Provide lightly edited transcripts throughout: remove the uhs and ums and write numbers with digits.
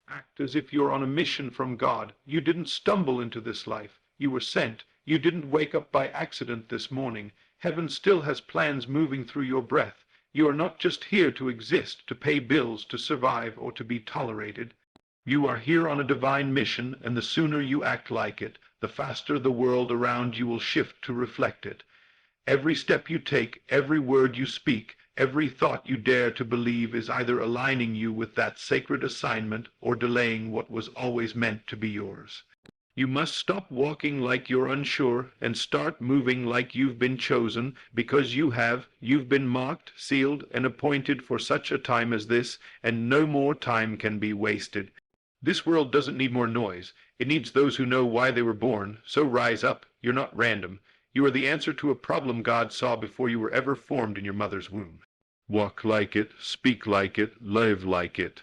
Act as if you're on a mission from God. You didn't stumble into this life. You were sent. You didn't wake up by accident this morning. Heaven still has plans moving through your breath. You are not just here to exist, to pay bills, to survive, or to be tolerated. You are here on a divine mission, and the sooner you act like it, the faster the world around you will shift to reflect it. Every step you take, every word you speak, every thought you dare to believe is either aligning you with that sacred assignment or delaying what was always meant to be yours. You must stop walking like you're unsure and start moving like you've been chosen, because you've been marked, sealed, and appointed for such a time as this, and no more time can be wasted. This world doesn't need more noise. It needs those who know why they were born. So rise up. You're not random. You are the answer to a problem God saw before you were ever formed in your mother's womb. Walk like it, speak like it, live like it.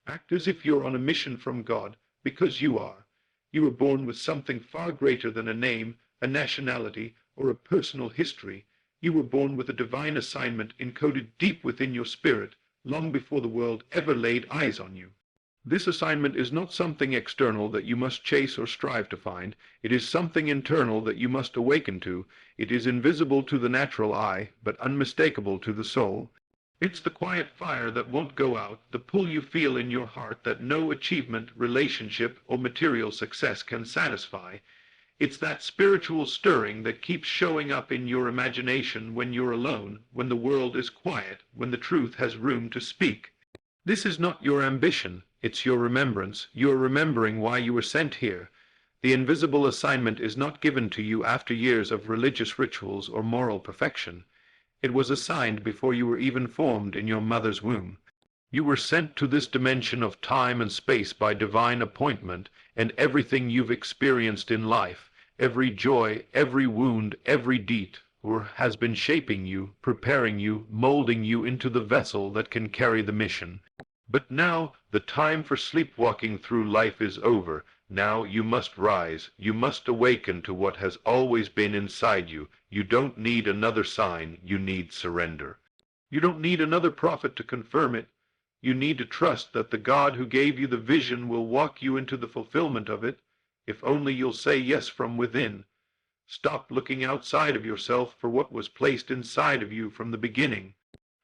Act as if you're on a mission from God, because you are. You were born with something far greater than a name, a nationality, or a personal history. You were born with a divine assignment encoded deep within your spirit, long before the world ever laid eyes on you. This assignment is not something external that you must chase or strive to find. It is something internal that you must awaken to. It is invisible to the natural eye, but unmistakable to the soul. It's the quiet fire that won't go out, the pull you feel in your heart that no achievement, relationship, or material success can satisfy. It's that spiritual stirring that keeps showing up in your imagination when you're alone, when the world is quiet, when the truth has room to speak. This is not your ambition, it's your remembrance. You are remembering why you were sent here. The invisible assignment is not given to you after years of religious rituals or moral perfection. It was assigned before you were even formed in your mother's womb. You were sent to this dimension of time and space by divine appointment, and everything you've experienced in life, every joy, every wound, every deed, has been shaping you, preparing you, molding you into the vessel that can carry the mission. But now the time for sleepwalking through life is over. Now you must rise. You must awaken to what has always been inside you. You don't need another sign. You need surrender. You don't need another prophet to confirm it. You need to trust that the God who gave you the vision will walk you into the fulfillment of it, if only you'll say yes from within. Stop looking outside of yourself for what was placed inside of you from the beginning.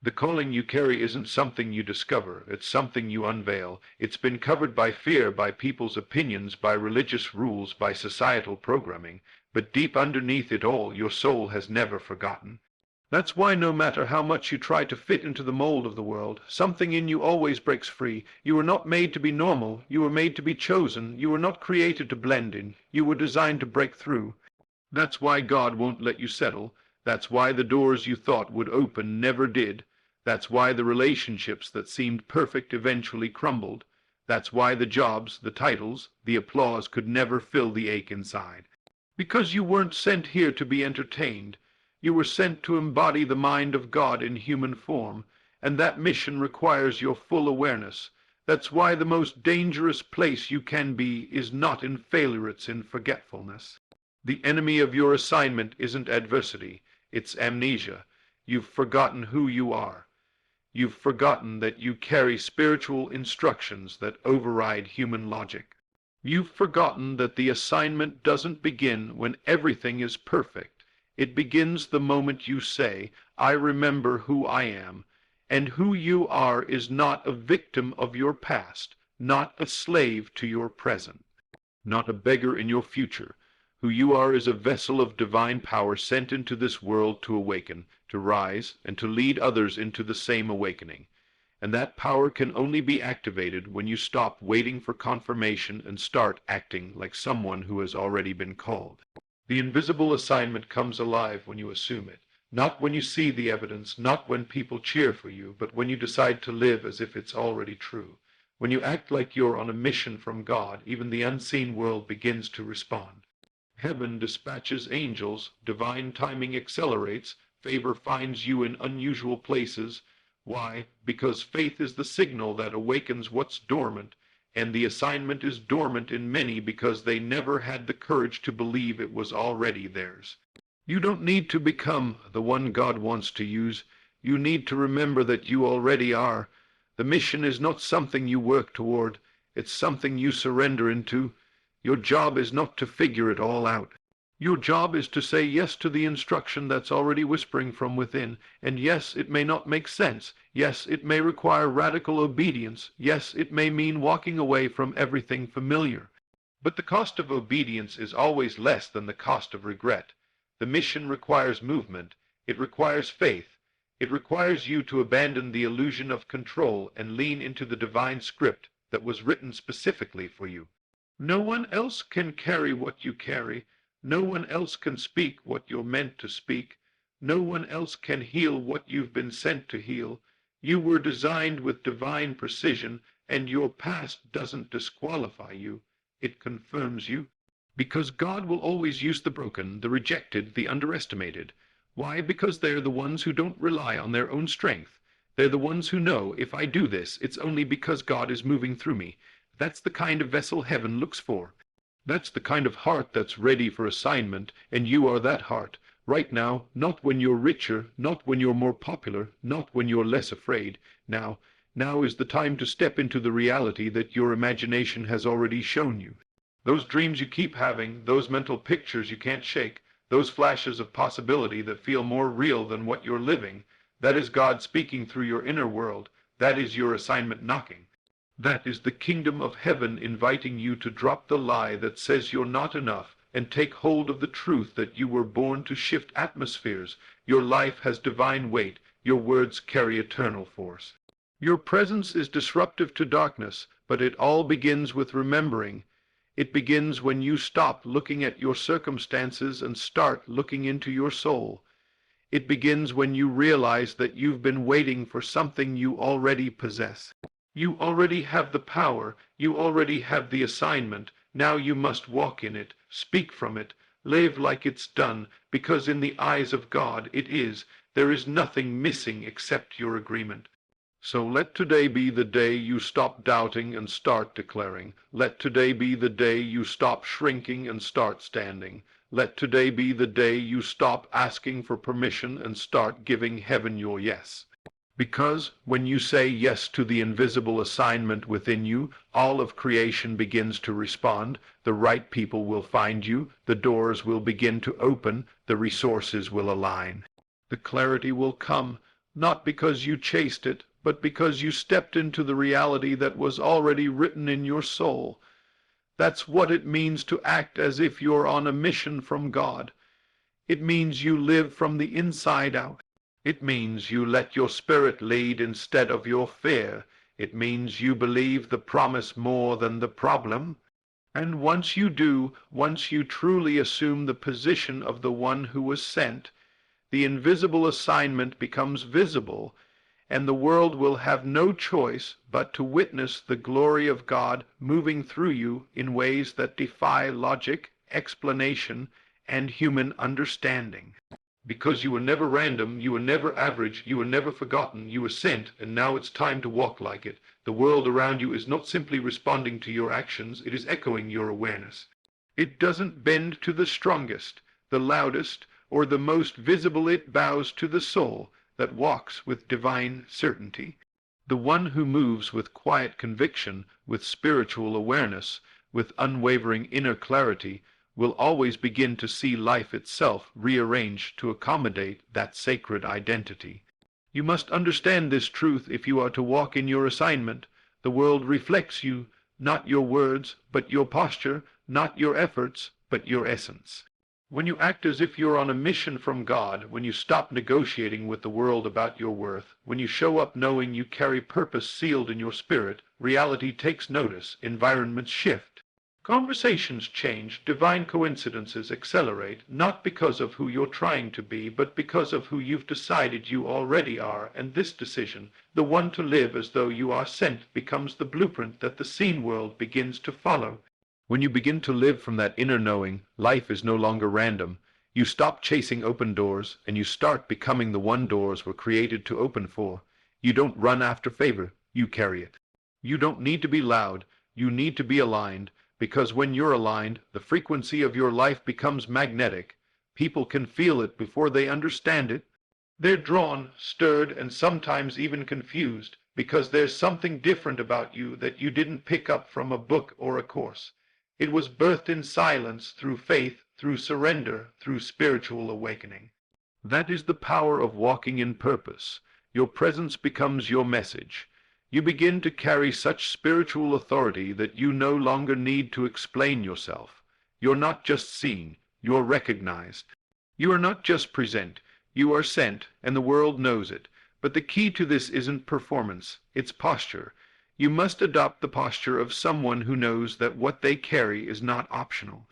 The calling you carry isn't something you discover, it's something you unveil. It's been covered by fear, by people's opinions, by religious rules, by societal programming, but deep underneath it all, your soul has never forgotten. That's why no matter how much you try to fit into the mold of the world, something in you always breaks free. You were not made to be normal, you were made to be chosen. You were not created to blend in, you were designed to break through. That's why God won't let you settle. That's why the doors you thought would open never did. That's why the relationships that seemed perfect eventually crumbled. That's why the jobs, the titles, the applause could never fill the ache inside. Because you weren't sent here to be entertained. You were sent to embody the mind of God in human form, and that mission requires your full awareness. That's why the most dangerous place you can be is not in failure, it's in forgetfulness. The enemy of your assignment isn't adversity, it's amnesia. You've forgotten who you are. You've forgotten that you carry spiritual instructions that override human logic. You've forgotten that the assignment doesn't begin when everything is perfect. It begins the moment you say, I remember who I am, and who you are is not a victim of your past, not a slave to your present, not a beggar in your future. Who you are is a vessel of divine power sent into this world to awaken, to rise, and to lead others into the same awakening. And that power can only be activated when you stop waiting for confirmation and start acting like someone who has already been called. The invisible assignment comes alive when you assume it, not when you see the evidence, not when people cheer for you, but when you decide to live as if it's already true. When you act like you're on a mission from God, even the unseen world begins to respond. Heaven dispatches angels, divine timing accelerates, favor finds you in unusual places. Why? Because faith is the signal that awakens what's dormant, and the assignment is dormant in many because they never had the courage to believe it was already theirs. You don't need to become the one God wants to use. You need to remember that you already are. The mission is not something you work toward. It's something you surrender into. Your job is not to figure it all out. Your job is to say yes to the instruction that's already whispering from within. And yes, it may not make sense. Yes, it may require radical obedience. Yes, it may mean walking away from everything familiar. But the cost of obedience is always less than the cost of regret. The mission requires movement. It requires faith. It requires you to abandon the illusion of control and lean into the divine script that was written specifically for you. No one else can carry what you carry. No one else can speak what you're meant to speak. No one else can heal what you've been sent to heal. You were designed with divine precision, and your past doesn't disqualify you. It confirms you. Because God will always use the broken, the rejected, the underestimated. Why? Because they're the ones who don't rely on their own strength. They're the ones who know, if I do this, it's only because God is moving through me. That's the kind of vessel heaven looks for. That's the kind of heart that's ready for assignment, and you are that heart. Right now, not when you're richer, not when you're more popular, not when you're less afraid. Now is the time to step into the reality that your imagination has already shown you. Those dreams you keep having, those mental pictures you can't shake, those flashes of possibility that feel more real than what you're living, that is God speaking through your inner world. That is your assignment knocking. That is the kingdom of heaven inviting you to drop the lie that says you're not enough and take hold of the truth that you were born to shift atmospheres. Your life has divine weight. Your words carry eternal force. Your presence is disruptive to darkness, but it all begins with remembering. It begins when you stop looking at your circumstances and start looking into your soul. It begins when you realize that you've been waiting for something you already possess. You already have the power. You already have the assignment. Now you must walk in it, speak from it, live like it's done, because in the eyes of God it is. There is nothing missing except your agreement. So let today be the day you stop doubting and start declaring. Let today be the day you stop shrinking and start standing. Let today be the day you stop asking for permission and start giving heaven your yes. Because when you say yes to the invisible assignment within you, all of creation begins to respond. The right people will find you. The doors will begin to open. The resources will align. The clarity will come, not because you chased it, but because you stepped into the reality that was already written in your soul. That's what it means to act as if you're on a mission from God. It means you live from the inside out. It means you let your spirit lead instead of your fear. It means you believe the promise more than the problem. And once you do, once you truly assume the position of the one who was sent, the invisible assignment becomes visible, and the world will have no choice but to witness the glory of God moving through you in ways that defy logic, explanation, and human understanding. Because you were never random, you were never average, you were never forgotten, you were sent, and now it's time to walk like it. The world around you is not simply responding to your actions, it is echoing your awareness. It doesn't bend to the strongest, the loudest, or the most visible. It bows to the soul that walks with divine certainty. The one who moves with quiet conviction, with spiritual awareness, with unwavering inner clarity, will always begin to see life itself rearranged to accommodate that sacred identity. You must understand this truth if you are to walk in your assignment. The world reflects you, not your words, but your posture, not your efforts, but your essence. When you act as if you're on a mission from God, when you stop negotiating with the world about your worth, when you show up knowing you carry purpose sealed in your spirit, reality takes notice, environments shift. Conversations change, divine coincidences accelerate, not because of who you're trying to be, but because of who you've decided you already are, and this decision, the one to live as though you are sent, becomes the blueprint that the seen world begins to follow. When you begin to live from that inner knowing, life is no longer random. You stop chasing open doors, and you start becoming the one doors were created to open for. You don't run after favor, you carry it. You don't need to be loud, you need to be aligned. Because when you're aligned, the frequency of your life becomes magnetic. People can feel it before they understand it. They're drawn, stirred, and sometimes even confused. because there's something different about you that you didn't pick up from a book or a course. It was birthed in silence, through faith, through surrender, through spiritual awakening. That is the power of walking in purpose. Your presence becomes your message. You begin to carry such spiritual authority that you no longer need to explain yourself. You're not just seen, you're recognized. You are not just present, you are sent, and the world knows it. But the key to this isn't performance, it's posture. You must adopt the posture of someone who knows that what they carry is not optional.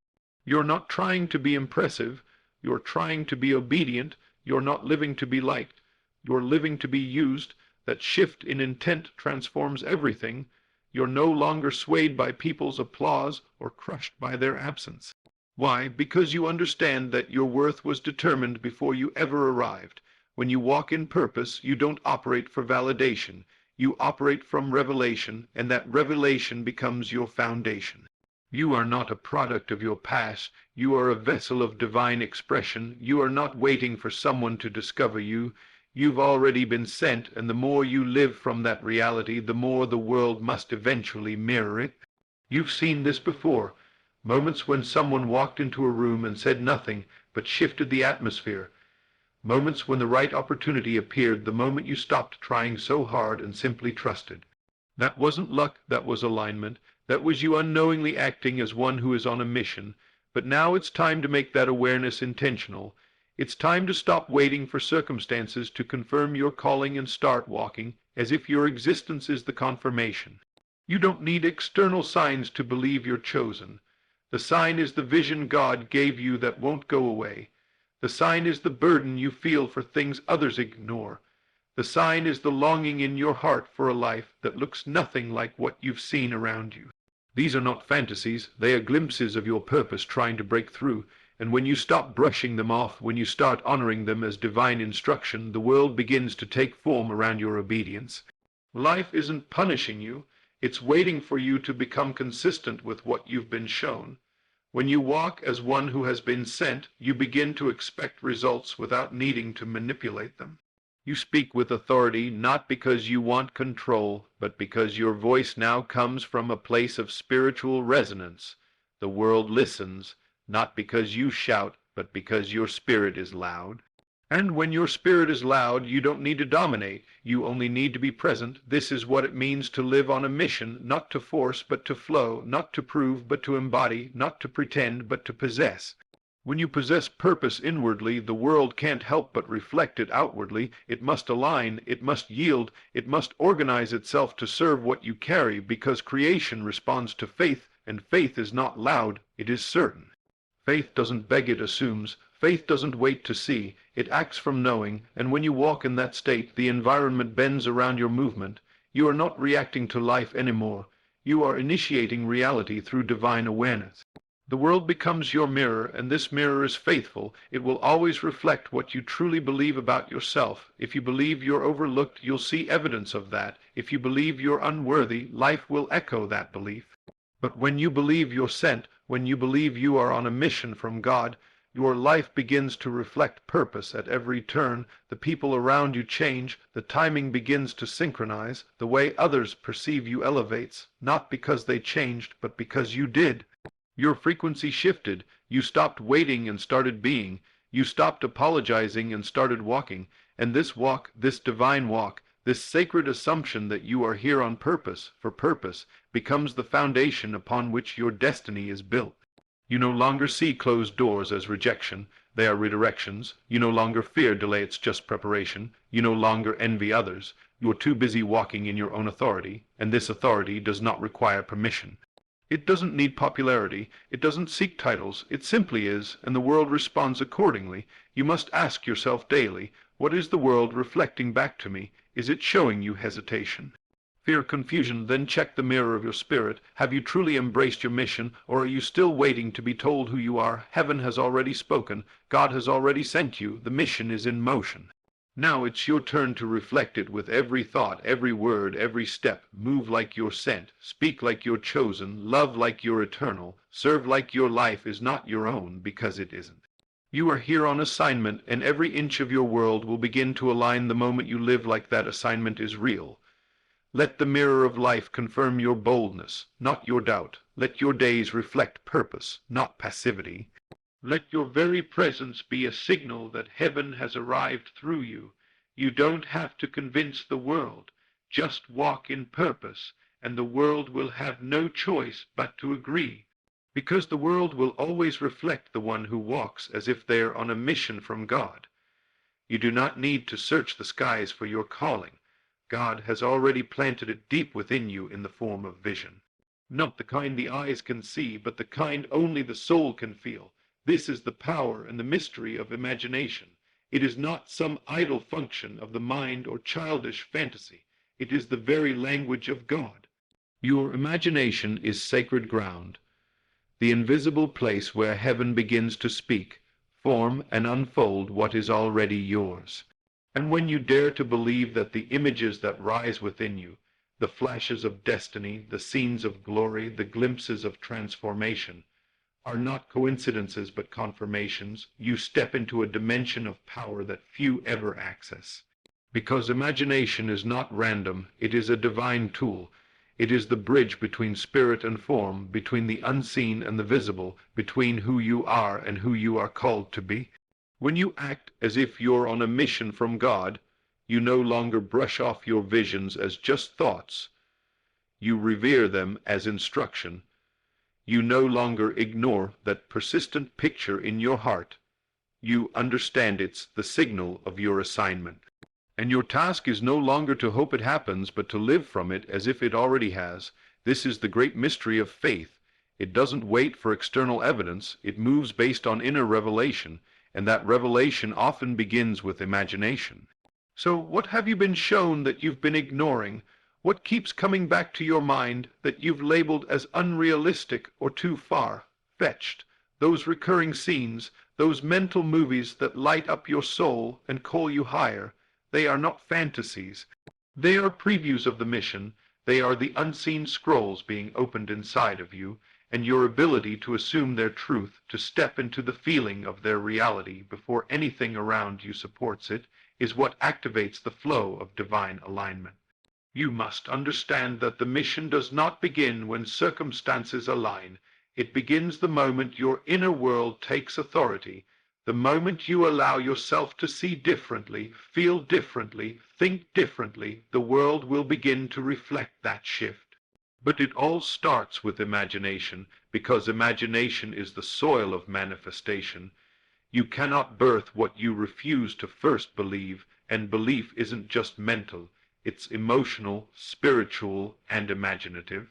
You're not trying to be impressive, you're trying to be obedient, you're not living to be liked, you're living to be used. That shift in intent transforms everything. You're no longer swayed by people's applause or crushed by their absence. Why? Because you understand that your worth was determined before you ever arrived. When you walk in purpose, you don't operate for validation. You operate from revelation, and that revelation becomes your foundation. You are not a product of your past. You are a vessel of divine expression. You are not waiting for someone to discover you. You've already been sent, and the more you live from that reality, the more the world must eventually mirror it. You've seen this before. Moments when someone walked into a room and said nothing, but shifted the atmosphere. Moments when the right opportunity appeared the moment you stopped trying so hard and simply trusted. That wasn't luck, that was alignment. That was you unknowingly acting as one who is on a mission. But now it's time to make that awareness intentional. It's time to stop waiting for circumstances to confirm your calling and start walking, as if your existence is the confirmation. You don't need external signs to believe you're chosen. The sign is the vision God gave you that won't go away. The sign is the burden you feel for things others ignore. The sign is the longing in your heart for a life that looks nothing like what you've seen around you. These are not fantasies, they are glimpses of your purpose trying to break through. And when you stop brushing them off, when you start honoring them as divine instruction, the world begins to take form around your obedience. Life isn't punishing you, it's waiting for you to become consistent with what you've been shown. When you walk as one who has been sent, you begin to expect results without needing to manipulate them. You speak with authority not because you want control, but because your voice now comes from a place of spiritual resonance. The world listens, not because you shout, but because your spirit is loud. And when your spirit is loud, you don't need to dominate. You only need to be present. This is what it means to live on a mission, not to force, but to flow, not to prove, but to embody, not to pretend, but to possess. When you possess purpose inwardly, the world can't help but reflect it outwardly. It must align, it must yield, it must organize itself to serve what you carry, because creation responds to faith, and faith is not loud, it is certain. Faith doesn't beg, it assumes. Faith doesn't wait to see. It acts from knowing, and when you walk in that state, the environment bends around your movement. You are not reacting to life anymore. You are initiating reality through divine awareness. The world becomes your mirror, and this mirror is faithful. It will always reflect what you truly believe about yourself. If you believe you're overlooked, you'll see evidence of that. If you believe you're unworthy, life will echo that belief. But when you believe you're sent, when you believe you are on a mission from God, your life begins to reflect purpose at every turn. The people around you change, the timing begins to synchronize, the way others perceive you elevates, not because they changed, but because you did. Your frequency shifted, you stopped waiting and started being, you stopped apologizing and started walking, and this walk, this divine walk, this sacred assumption that you are here on purpose, for purpose, becomes the foundation upon which your destiny is built. You no longer see closed doors as rejection, they are redirections. You no longer fear delay, it's just preparation. You no longer envy others. You are too busy walking in your own authority, and this authority does not require permission. It doesn't need popularity, it doesn't seek titles, it simply is, and the world responds accordingly. You must ask yourself daily, what is the world reflecting back to me? Is it showing you hesitation? Fear, confusion? Then check the mirror of your spirit. Have you truly embraced your mission, or are you still waiting to be told who you are? Heaven has already spoken. God has already sent you. The mission is in motion. Now it's your turn to reflect it with every thought, every word, every step. Move like you're sent. Speak like you're chosen. Love like you're eternal. Serve like your life is not your own, because it isn't. You are here on assignment, and every inch of your world will begin to align the moment you live like that assignment is real. Let the mirror of life confirm your boldness, not your doubt. Let your days reflect purpose, not passivity. Let your very presence be a signal that heaven has arrived through you. You don't have to convince the world. Just walk in purpose, and the world will have no choice but to agree. Because the world will always reflect the one who walks as if they're on a mission from God. You do not need to search the skies for your calling. God has already planted it deep within you in the form of vision. Not the kind the eyes can see, but the kind only the soul can feel. This is the power and the mystery of imagination. It is not some idle function of the mind or childish fantasy. It is the very language of God. Your imagination is sacred ground, the invisible place where heaven begins to speak, form, and unfold what is already yours. And when you dare to believe that the images that rise within you, the flashes of destiny, the scenes of glory, the glimpses of transformation, are not coincidences but confirmations, you step into a dimension of power that few ever access. Because imagination is not random, it is a divine tool. It is the bridge between spirit and form, between the unseen and the visible, between who you are and who you are called to be. When you act as if you're on a mission from God, you no longer brush off your visions as just thoughts. You revere them as instruction. You no longer ignore that persistent picture in your heart. You understand it's the signal of your assignment. And your task is no longer to hope it happens, but to live from it as if it already has. This is the great mystery of faith. It doesn't wait for external evidence. It moves based on inner revelation, and that revelation often begins with imagination. So what have you been shown that you've been ignoring? What keeps coming back to your mind that you've labeled as unrealistic or too far-fetched? Those recurring scenes, those mental movies that light up your soul and call you higher, they are not fantasies. They are previews of the mission. They are the unseen scrolls being opened inside of you, and your ability to assume their truth, to step into the feeling of their reality before anything around you supports it, is what activates the flow of divine alignment. You must understand that the mission does not begin when circumstances align. It begins the moment your inner world takes authority, the moment you allow yourself to see differently, feel differently, think differently. The world will begin to reflect that shift. But it all starts with imagination, because imagination is the soil of manifestation. You cannot birth what you refuse to first believe, and belief isn't just mental. It's emotional, spiritual, and imaginative.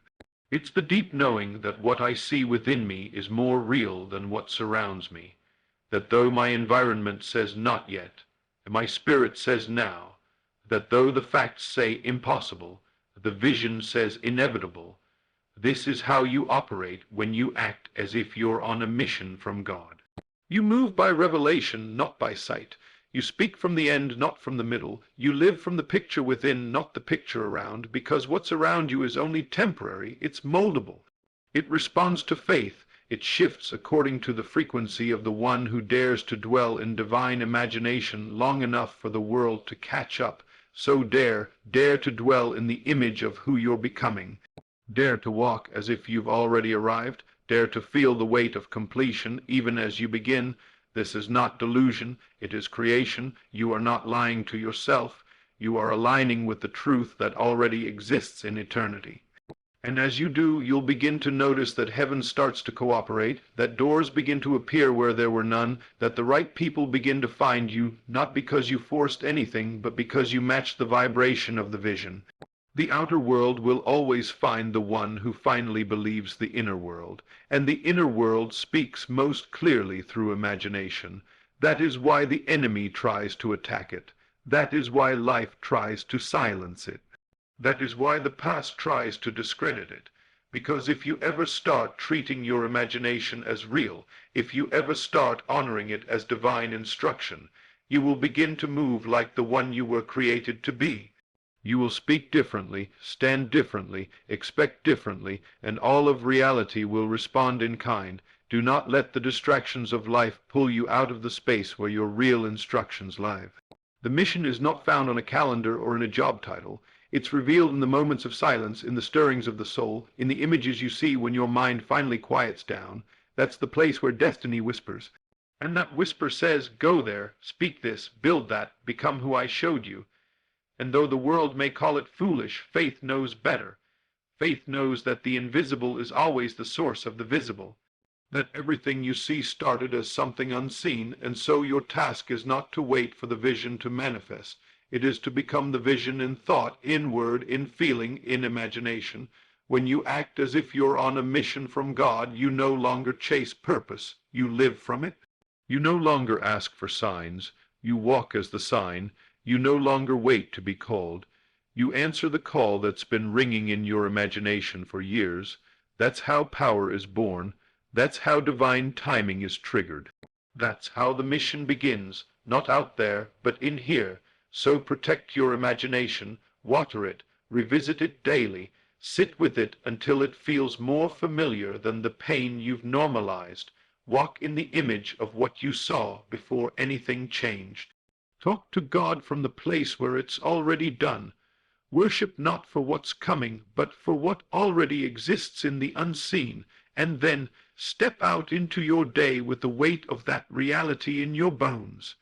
It's the deep knowing that what I see within me is more real than what surrounds me. That though my environment says not yet, and my spirit says now, that though the facts say impossible, the vision says inevitable, this is how you operate when you act as if you're on a mission from God. You move by revelation, not by sight. You speak from the end, not from the middle. You live from the picture within, not the picture around, because what's around you is only temporary. It's moldable. It responds to faith. It shifts according to the frequency of the one who dares to dwell in divine imagination long enough for the world to catch up. So dare to dwell in the image of who you're becoming. Dare to walk as if you've already arrived. Dare to feel the weight of completion even as you begin. This is not delusion, it is creation. You are not lying to yourself. You are aligning with the truth that already exists in eternity. And as you do, you'll begin to notice that heaven starts to cooperate, that doors begin to appear where there were none, that the right people begin to find you, not because you forced anything, but because you matched the vibration of the vision. The outer world will always find the one who finally believes the inner world, and the inner world speaks most clearly through imagination. That is why the enemy tries to attack it. That is why life tries to silence it. That is why the past tries to discredit it. Because if you ever start treating your imagination as real, if you ever start honoring it as divine instruction, you will begin to move like the one you were created to be. You will speak differently, stand differently, expect differently, and all of reality will respond in kind. Do not let the distractions of life pull you out of the space where your real instructions lie. The mission is not found on a calendar or in a job title. It's revealed in the moments of silence, in the stirrings of the soul, in the images you see when your mind finally quiets down. That's the place where destiny whispers. And that whisper says, go there, speak this, build that, become who I showed you. And though the world may call it foolish, faith knows better. Faith knows that the invisible is always the source of the visible, that everything you see started as something unseen, and so your task is not to wait for the vision to manifest. It is to become the vision in thought, in word, in feeling, in imagination. When you act as if you're on a mission from God, you no longer chase purpose, you live from it. You no longer ask for signs, you walk as the sign. You no longer wait to be called. You answer the call that's been ringing in your imagination for years. That's how power is born. That's how divine timing is triggered. That's how the mission begins, not out there, but in here. So protect your imagination, water it, revisit it daily, sit with it until it feels more familiar than the pain you've normalized. Walk in the image of what you saw before anything changed. Talk to God from the place where it's already done. Worship not for what's coming, but for what already exists in the unseen, and then step out into your day with the weight of that reality in your bones.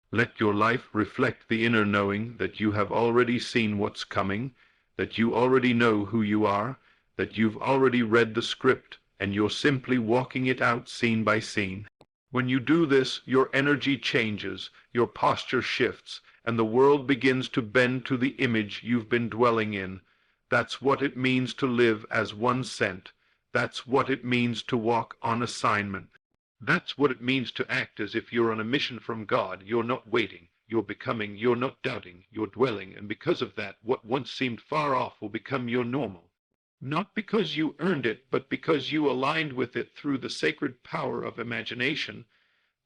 Let your life reflect the inner knowing that you have already seen what's coming, that you already know who you are, that you've already read the script, and you're simply walking it out scene by scene. When you do this, your energy changes, your posture shifts, and the world begins to bend to the image you've been dwelling in. That's what it means to live as one sent. That's what it means to walk on assignment. That's what it means to act as if you're on a mission from God. You're not waiting, you're becoming, you're not doubting, you're dwelling, and because of that, what once seemed far off will become your normal. Not because you earned it, but because you aligned with it through the sacred power of imagination.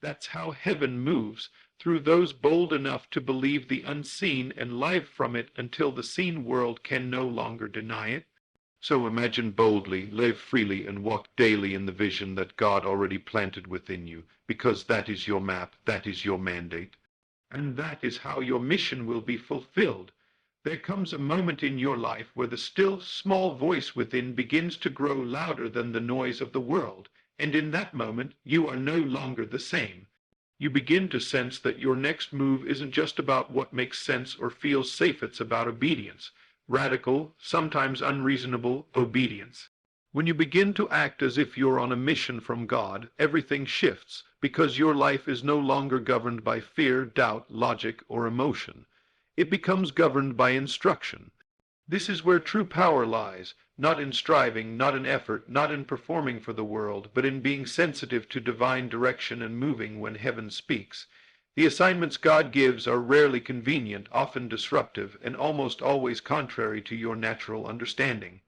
That's how heaven moves, through those bold enough to believe the unseen and live from it until the seen world can no longer deny it. So imagine boldly, live freely, and walk daily in the vision that God already planted within you, because that is your map, that is your mandate. And that is how your mission will be fulfilled. There comes a moment in your life where the still, small voice within begins to grow louder than the noise of the world, and in that moment you are no longer the same. You begin to sense that your next move isn't just about what makes sense or feels safe, it's about obedience. Radical, sometimes unreasonable obedience. When you begin to act as if you're on a mission from God, everything shifts, because your life is no longer governed by fear, doubt, logic, or emotion. It becomes governed by instruction. This is where true power lies, not in striving, not in effort, not in performing for the world, but in being sensitive to divine direction and moving when heaven speaks. The assignments God gives are rarely convenient, often disruptive, and almost always contrary to your natural understanding.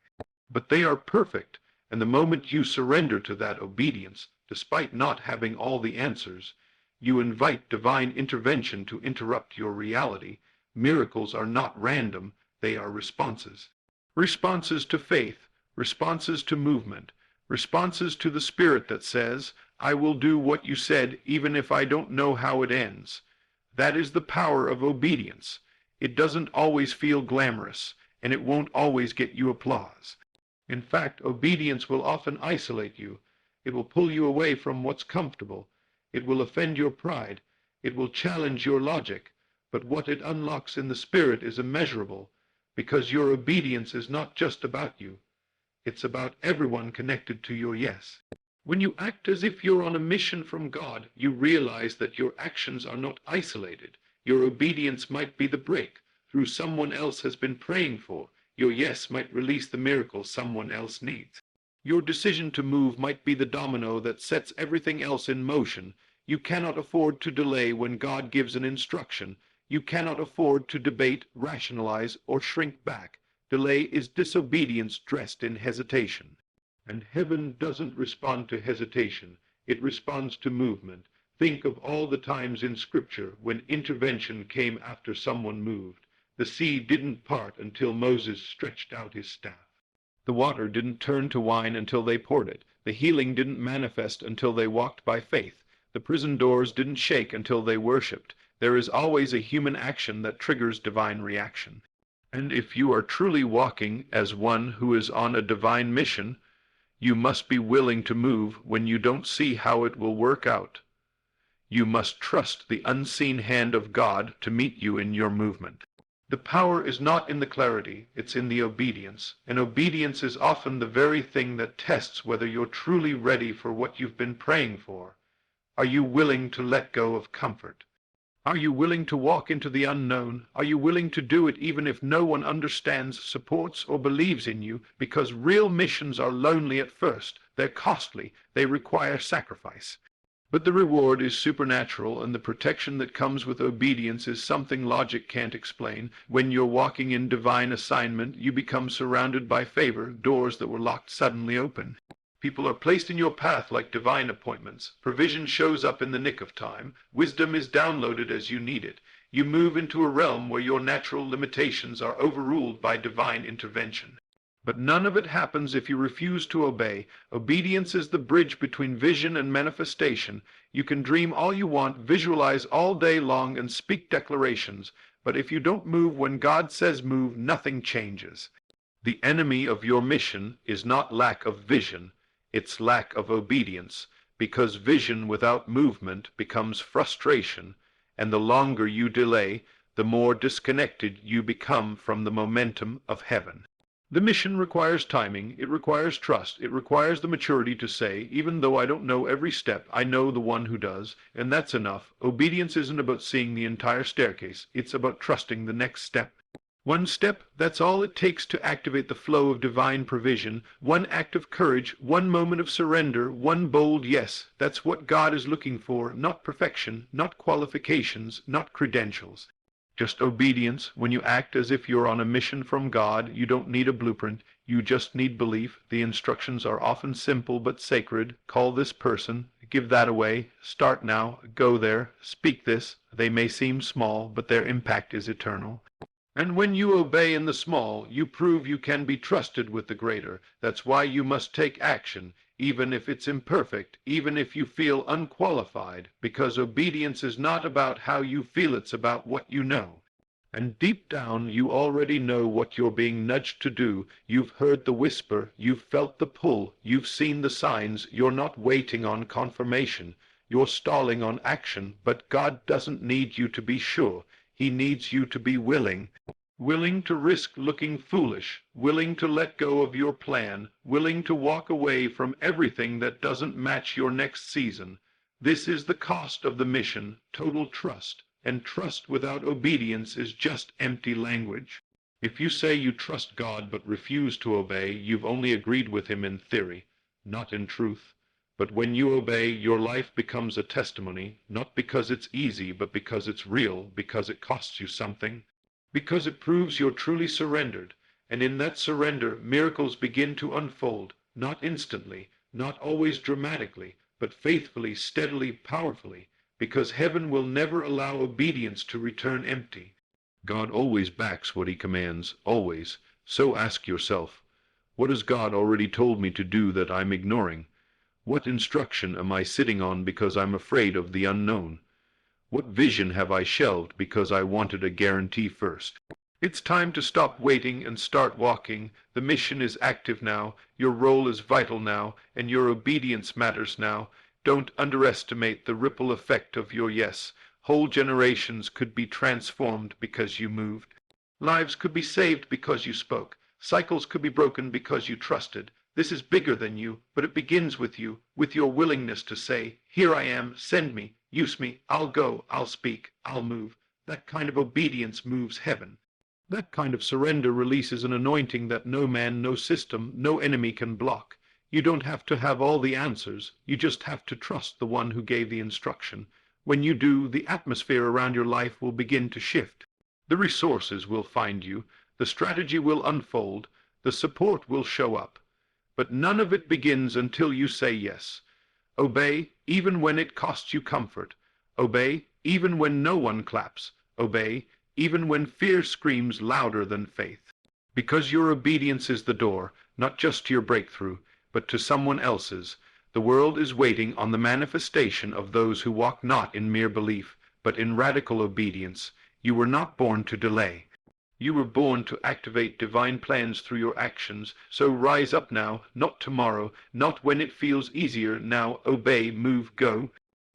But they are perfect, and the moment you surrender to that obedience, despite not having all the answers, you invite divine intervention to interrupt your reality. Miracles are not random, they are responses. Responses to faith, responses to movement, responses to the spirit that says, I will do what you said even if I don't know how it ends. That is the power of obedience. It doesn't always feel glamorous, and it won't always get you applause. In fact, obedience will often isolate you. It will pull you away from what's comfortable. It will offend your pride. It will challenge your logic. But what it unlocks in the spirit is immeasurable, because your obedience is not just about you. It's about everyone connected to your yes. When you act as if you're on a mission from God, you realize that your actions are not isolated. Your obedience might be the break through someone else has been praying for. Your yes might release the miracle someone else needs. Your decision to move might be the domino that sets everything else in motion. You cannot afford to delay when God gives an instruction. You cannot afford to debate, rationalize, or shrink back. Delay is disobedience dressed in hesitation. And heaven doesn't respond to hesitation. It responds to movement. Think of all the times in Scripture when intervention came after someone moved. The sea didn't part until Moses stretched out his staff. The water didn't turn to wine until they poured it. The healing didn't manifest until they walked by faith. The prison doors didn't shake until they worshipped. There is always a human action that triggers divine reaction. And if you are truly walking as one who is on a divine mission, you must be willing to move when you don't see how it will work out. You must trust the unseen hand of God to meet you in your movement. The power is not in the clarity, it's in the obedience. And obedience is often the very thing that tests whether you're truly ready for what you've been praying for. Are you willing to let go of comfort? Are you willing to walk into the unknown? Are you willing to do it even if no one understands, supports, or believes in you? Because real missions are lonely at first. They're costly. They require sacrifice. But the reward is supernatural, and the protection that comes with obedience is something logic can't explain. When you're walking in divine assignment, you become surrounded by favor. Doors that were locked suddenly open. People are placed in your path like divine appointments. Provision shows up in the nick of time. Wisdom is downloaded as you need it. You move into a realm where your natural limitations are overruled by divine intervention. But none of it happens if you refuse to obey. Obedience is the bridge between vision and manifestation. You can dream all you want, visualize all day long, and speak declarations. But if you don't move when God says move, nothing changes. The enemy of your mission is not lack of vision. It's lack of obedience, because vision without movement becomes frustration, and the longer you delay, the more disconnected you become from the momentum of heaven. The mission requires timing, it requires trust, it requires the maturity to say, even though I don't know every step, I know the one who does, and that's enough. Obedience isn't about seeing the entire staircase, it's about trusting the next step. One step, that's all it takes to activate the flow of divine provision. One act of courage, one moment of surrender, one bold yes. That's what God is looking for, not perfection, not qualifications, not credentials. Just obedience. When you act as if you're on a mission from God, you don't need a blueprint. You just need belief. The instructions are often simple but sacred. Call this person, give that away, start now, go there, speak this. They may seem small, but their impact is eternal. And when you obey in the small, you prove you can be trusted with the greater. That's why you must take action, even if it's imperfect, even if you feel unqualified, because obedience is not about how you feel, it's about what you know. And deep down, you already know what you're being nudged to do. You've heard the whisper, you've felt the pull, you've seen the signs. You're not waiting on confirmation. You're stalling on action, but God doesn't need you to be sure. He needs you to be willing. Willing to risk looking foolish, willing to let go of your plan, willing to walk away from everything that doesn't match your next season. This is the cost of the mission, total trust, and trust without obedience is just empty language. If you say you trust God but refuse to obey, you've only agreed with him in theory, not in truth. But when you obey, your life becomes a testimony, not because it's easy, but because it's real, because it costs you something. Because it proves you're truly surrendered, and in that surrender, miracles begin to unfold, not instantly, not always dramatically, but faithfully, steadily, powerfully, because heaven will never allow obedience to return empty. God always backs what he commands, always. So ask yourself, what has God already told me to do that I'm ignoring? What instruction am I sitting on because I'm afraid of the unknown? What vision have I shelved because I wanted a guarantee first? It's time to stop waiting and start walking. The mission is active now, your role is vital now, and your obedience matters now. Don't underestimate the ripple effect of your yes. Whole generations could be transformed because you moved. Lives could be saved because you spoke. Cycles could be broken because you trusted. This is bigger than you, but it begins with you, with your willingness to say, here I am, send me, use me, I'll go, I'll speak, I'll move. That kind of obedience moves heaven. That kind of surrender releases an anointing that no man, no system, no enemy can block. You don't have to have all the answers, you just have to trust the one who gave the instruction. When you do, the atmosphere around your life will begin to shift. The resources will find you, the strategy will unfold, the support will show up. But none of it begins until you say yes. Obey even when it costs you comfort. Obey even when no one claps. Obey even when fear screams louder than faith. Because your obedience is the door, not just to your breakthrough, but to someone else's. The world is waiting on the manifestation of those who walk not in mere belief, but in radical obedience. You were not born to delay. You were born to activate divine plans through your actions, so rise up now, not tomorrow, not when it feels easier. Now obey, move, go,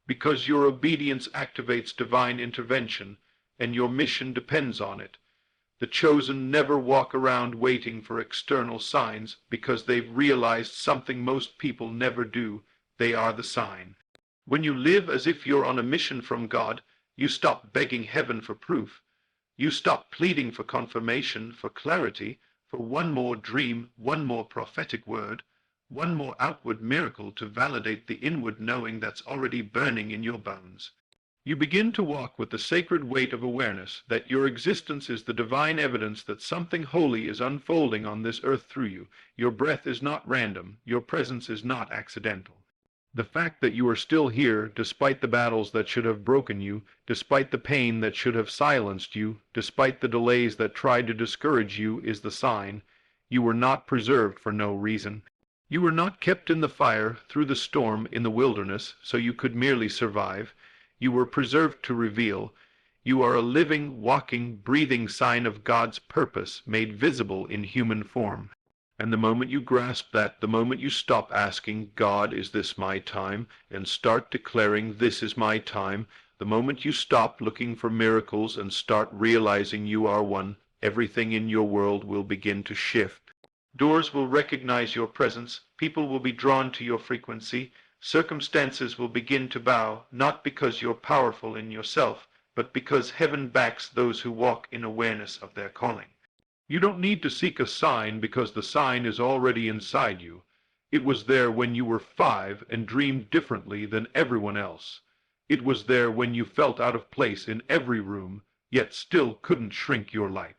because your obedience activates divine intervention, and your mission depends on it. The chosen never walk around waiting for external signs because they've realized something most people never do. They are the sign. When you live as if you're on a mission from God, you stop begging heaven for proof. You stop pleading for confirmation, for clarity, for one more dream, one more prophetic word, one more outward miracle to validate the inward knowing that's already burning in your bones. You begin to walk with the sacred weight of awareness that your existence is the divine evidence that something holy is unfolding on this earth through you. Your breath is not random. Your presence is not accidental. The fact that you are still here, despite the battles that should have broken you, despite the pain that should have silenced you, despite the delays that tried to discourage you, is the sign. You were not preserved for no reason. You were not kept in the fire, through the storm, in the wilderness, so you could merely survive. You were preserved to reveal. You are a living, walking, breathing sign of God's purpose made visible in human form. And the moment you grasp that, the moment you stop asking, God, is this my time, and start declaring, this is my time, the moment you stop looking for miracles and start realizing you are one, everything in your world will begin to shift. Doors will recognize your presence, people will be drawn to your frequency, circumstances will begin to bow, not because you're powerful in yourself, but because heaven backs those who walk in awareness of their calling. You don't need to seek a sign because the sign is already inside you. It was there when you were 5 and dreamed differently than everyone else. It was there when you felt out of place in every room, yet still couldn't shrink your light.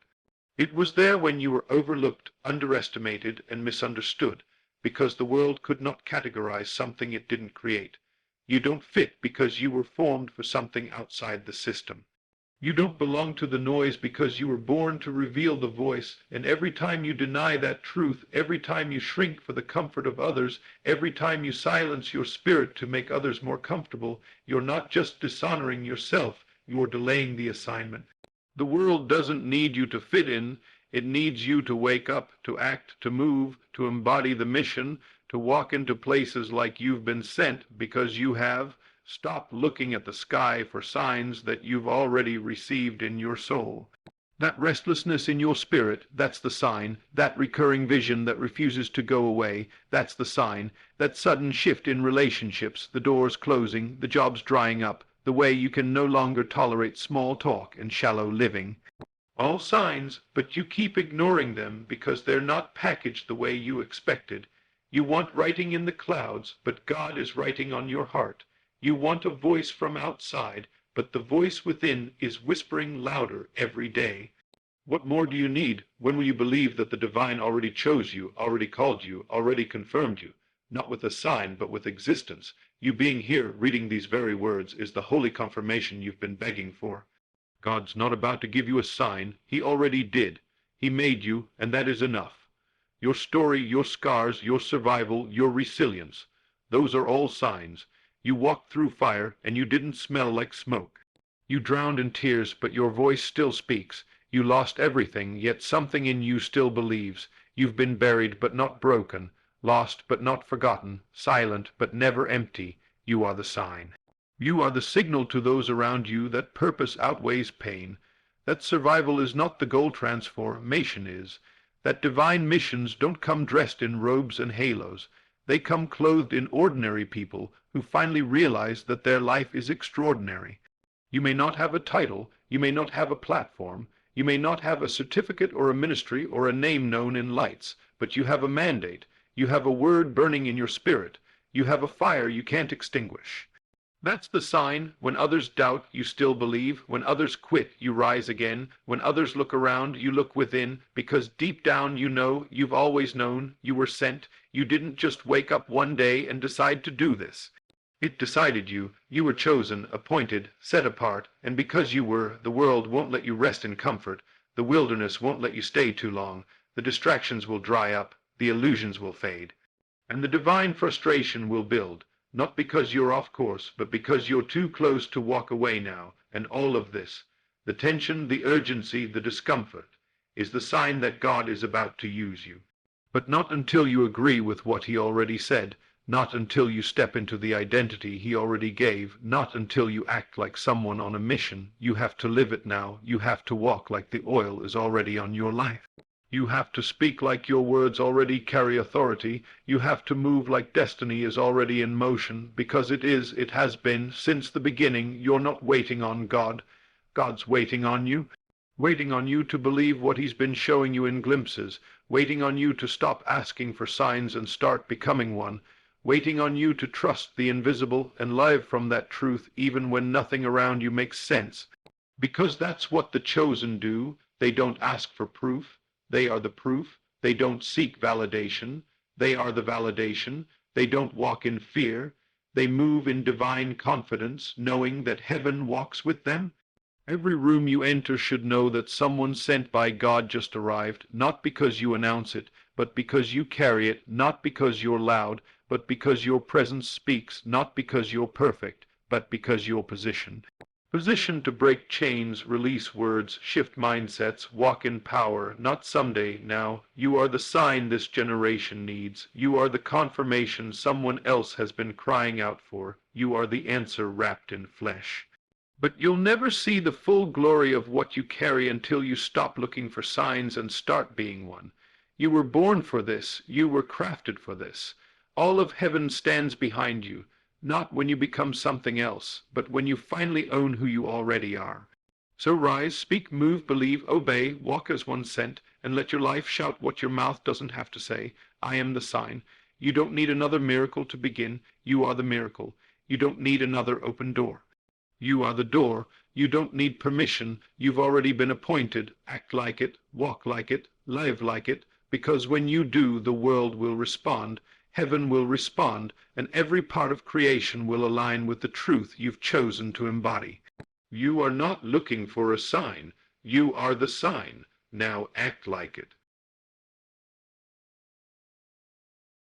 It was there when you were overlooked, underestimated, and misunderstood, because the world could not categorize something it didn't create. You don't fit because you were formed for something outside the system. You don't belong to the noise because you were born to reveal the voice, and every time you deny that truth, every time you shrink for the comfort of others, every time you silence your spirit to make others more comfortable, you're not just dishonoring yourself, you're delaying the assignment. The world doesn't need you to fit in, it needs you to wake up, to act, to move, to embody the mission, to walk into places like you've been sent because you have. Stop looking at the sky for signs that you've already received in your soul. That restlessness in your spirit, that's the sign. That recurring vision that refuses to go away, that's the sign. That sudden shift in relationships, the doors closing, the jobs drying up, the way you can no longer tolerate small talk and shallow living. All signs, but you keep ignoring them because they're not packaged the way you expected. You want writing in the clouds, but God is writing on your heart. You want a voice from outside, but the voice within is whispering louder every day. What more do you need? When will you believe that the divine already chose you, already called you, already confirmed you? Not with a sign, but with existence. You being here, reading these very words, is the holy confirmation you've been begging for. God's not about to give you a sign. He already did. He made you, and that is enough. Your story, your scars, your survival, your resilience, those are all signs. You walked through fire, and you didn't smell like smoke. You drowned in tears, but your voice still speaks. You lost everything, yet something in you still believes. You've been buried, but not broken. Lost, but not forgotten. Silent, but never empty. You are the sign. You are the signal to those around you that purpose outweighs pain. That survival is not the goal, transformation is. That divine missions don't come dressed in robes and halos. They come clothed in ordinary people who finally realize that their life is extraordinary. You may not have a title, you may not have a platform, you may not have a certificate or a ministry or a name known in lights, but you have a mandate, you have a word burning in your spirit, you have a fire you can't extinguish. That's the sign. When others doubt, you still believe. When others quit, you rise again. When others look around, you look within, because deep down you know, you've always known, you were sent. You didn't just wake up one day and decide to do this. It decided you. You were chosen, appointed, set apart, and because you were, the world won't let you rest in comfort. The wilderness won't let you stay too long. The distractions will dry up. The illusions will fade. And the divine frustration will build. Not because you're off course, but because you're too close to walk away now, and all of this, the tension, the urgency, the discomfort, is the sign that God is about to use you. But not until you agree with what he already said, not until you step into the identity he already gave, not until you act like someone on a mission. You have to live it now. You have to walk like the oil is already on your life. You have to speak like your words already carry authority. You have to move like destiny is already in motion, because it has been, since the beginning. You're not waiting on God. God's waiting on you to believe what he's been showing you in glimpses, waiting on you to stop asking for signs and start becoming one, waiting on you to trust the invisible and live from that truth even when nothing around you makes sense. Because that's what the chosen do. They don't ask for proof. They are the proof. They don't seek validation. They are the validation. They don't walk in fear. They move in divine confidence, knowing that heaven walks with them. Every room you enter should know that someone sent by God just arrived, not because you announce it, but because you carry it, not because you're loud, but because your presence speaks, not because you're perfect, but because you're positioned. Positioned to break chains, release words, shift mindsets, walk in power, not someday, now. You are the sign this generation needs. You are the confirmation someone else has been crying out for. You are the answer wrapped in flesh. But you'll never see the full glory of what you carry until you stop looking for signs and start being one. You were born for this. You were crafted for this. All of heaven stands behind you, not when you become something else, but when you finally own who you already are. So rise, speak, move, believe, obey, walk as one sent, and let your life shout what your mouth doesn't have to say. I am the sign. You don't need another miracle to begin. You are the miracle. You don't need another open door. You are the door. You don't need permission. You've already been appointed. Act like it, walk like it, live like it, because when you do, the world will respond, heaven will respond, and every part of creation will align with the truth you've chosen to embody. You are not looking for a sign. You are the sign. Now act like it.